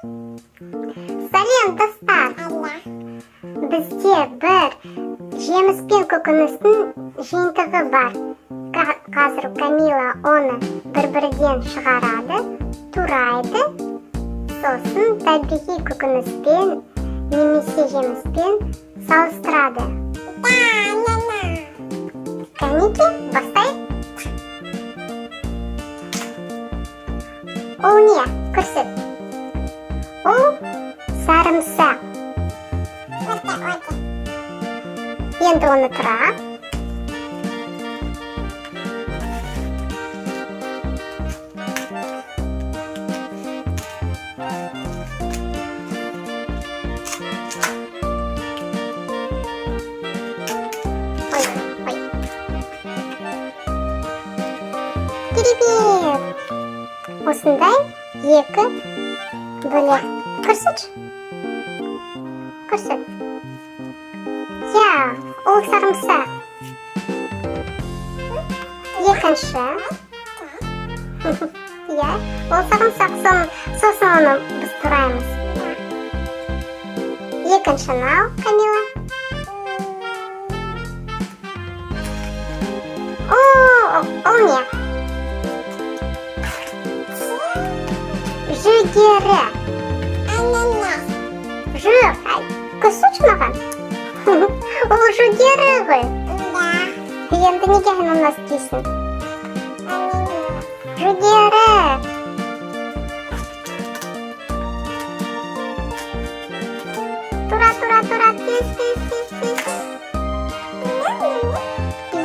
Сәлем, достар! Бізде бір жеміс пен көкөністің жиынтығы бар. Қазір Камила оны бір-бірден шығарады, турайды, сосын табиғи көкөніспен немесе жеміспен салыстырады. Кәнеки, бастайық. Ол не? Көрсет. Ол сарымсақ. Енді оны тұра. Керемет! Осындай екі бөлек. Көрсетші. Көрсет. Я, ол сарымсақ. Екінші. Я, ол сарымсақ. Сосын оны біз тураймыз. Екіншіні ал, Камила. Ол не? Жүгері. Жоқ, көрсетші маған. Ол жүгері ғой. Енді неге ананас дейсің? Жүгері. Тура, тез.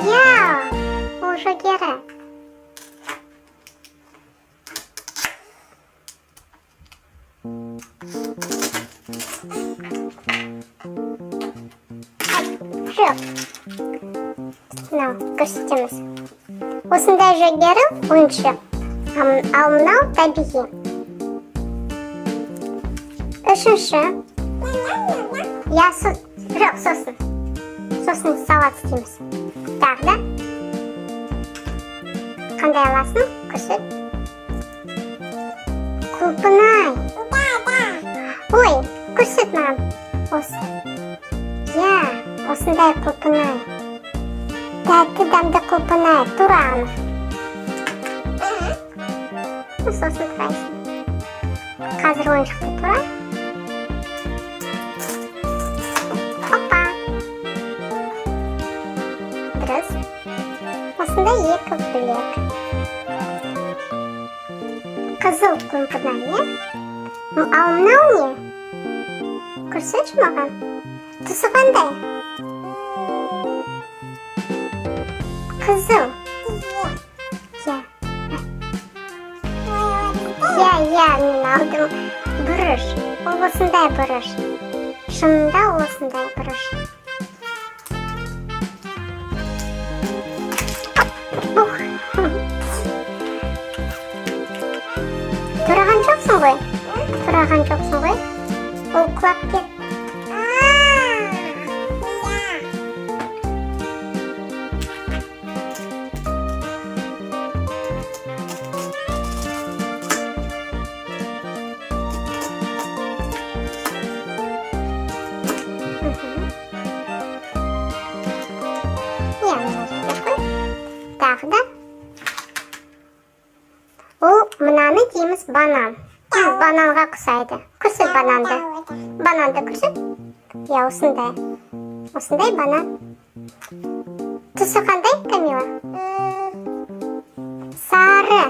Я, ол жүгері. Жоқ. Мынау көрсетеміз. Осындай жүгері ойыншық, ал мынау табиғи. Үшінші. Жоқ, сосын. Сосын салат істейміз. Тағы да. Қандай аласың? Көрсет. Құлпынай. Ой, көрсет маған. Осы. Я, осындай құлпынай. Тәтті дәмді құлпынай. Тура ана. Сосын турайсың. Қазір ойыншықты тура. Опа. Дұрыс. Осындай екі бөлек. Қызыл құлпынай, не? Ал мынау не? Көрсетші маған. Түсі қандай? Қызыл. Я, мен алдым. Бұрыш. Ол осындай бұрыш. Шынында осындай бұрыш. Тұраған жоқсың ғой? Ол құлап кет. Тағы да. Ол мынаны дейміз банан. Бананға құсайды. Көрсет бананды. Бананды көрсет. Я, осындай. Осындай банан. Түсі қандай, Камила? Сары.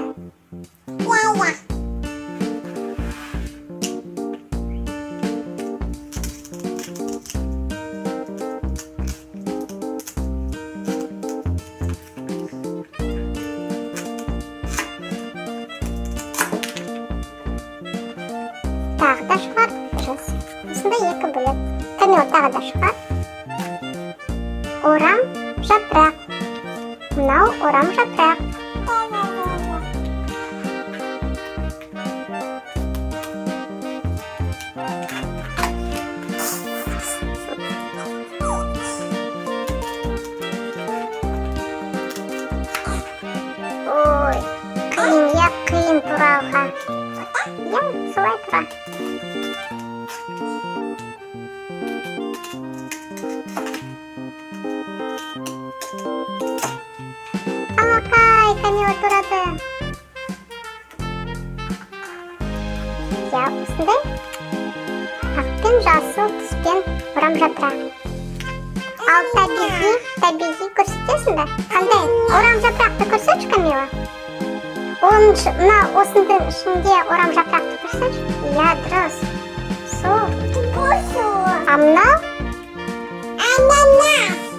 Тағы да шығар. Осындай екі бөлек. Камила, тағы да шығар. Орам жапырақ. Мынау орам жапырақ. Ой, қиын турауға. Я солай тұра. Алақай, Камила тұрады. Я осындай ақпен жасыл түспен орамжапырақ. Ал табиғи көрсетесің бе? Қандай? Орамжапырақты көрсетші, Камила. Осының ішінде орамжапырақты көрсетші. Я, дұрыс. Сол. А мынау?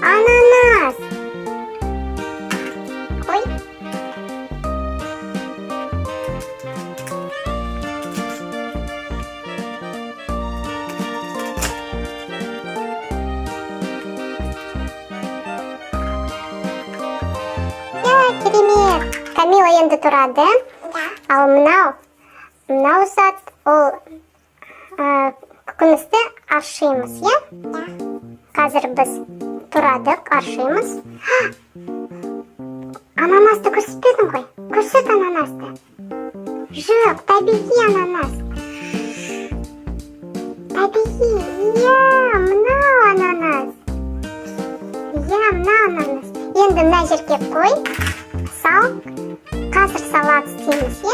Ананас. Ой. Керемет. Камила енді тұрады. Ал мынау зат, ол көкөністі аршимыз, е? Қазір біз тұрадық, аршимыз. Ананасты көрсетпедің ғой? Көрсет ананасты. Жоқ, табиғи ананас. Табиғи, мынау ананас. Мынау ананас. Енді мына жерге қой. Сал. Қазір салат істейміз, е?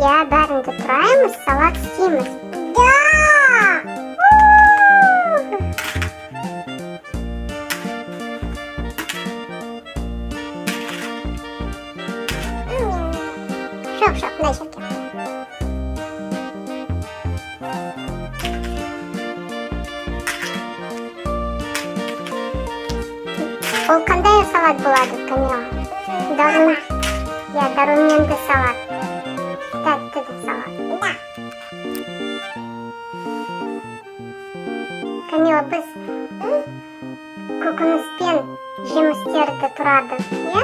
Бәрінде тұраймыз, салат істейміз. Жоқ, мына жерге. Ол қандай салат болады, Камила? Дәруменді салат. Тәттіді салат. Камила, біз көкөніспен жемістерді тұрады, е?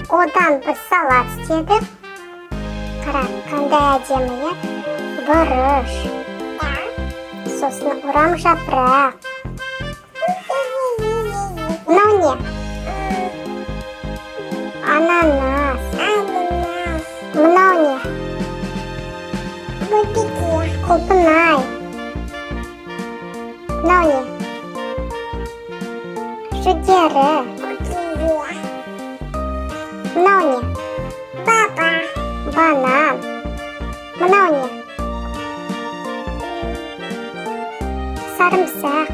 Одан біз салат істедік. Қара, қандай әдемі, е? Бұрыш. Сосын орамжапырақ. Мынау не? Ананас. Мынау не? Құлпынай. Мынау не? Жүгері. Мынау не? Банан. Мынау не? Сарымсақ.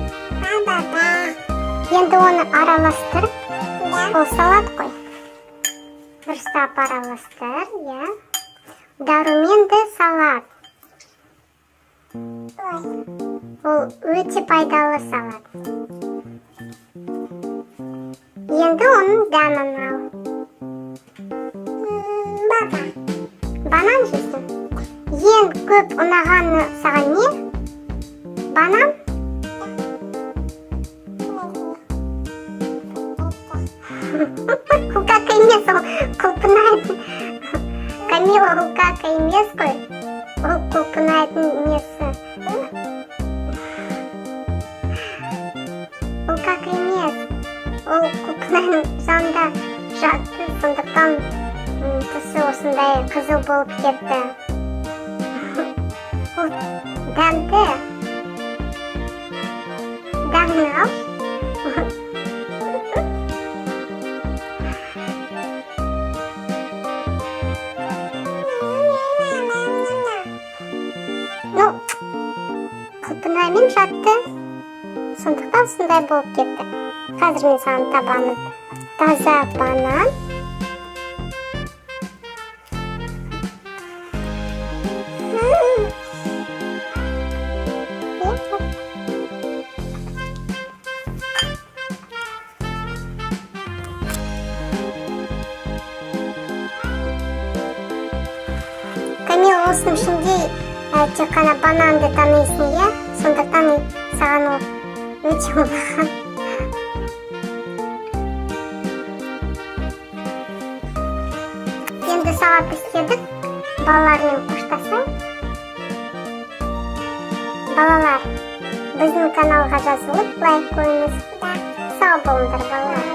Енді оны араластырып, ол салат қой. Дұрыстап араластыр, е? Дәруменді салат. Ол өте пайдалы салат. Енді оның дәмін ал. Банан жейсің? Ең көп ұнағаны саған не? Банан? Хукака емес, ол құлпынайдың. Камила хукака емес қой. Ол құлпынайдың несі. Хукака емес. Ол құлпынайдың жанында жатты, сондықтан түсі осындай қызыл болып кетті. Ол дәмді. Дәмін ал. Құлпынаймен жатты, сондықтан сондай болып кетті. Қазір мен саған табамын. Таза банан. Камила, осының ішінде тек қана бананды таныйсың, е? Сондықтан саған ол өте ұнаған. Енді салат істедік. Балалармен қоштасың. Балалар, біздің каналға жазылып, лайк қойыңыз. Сау болыңдар, балалар.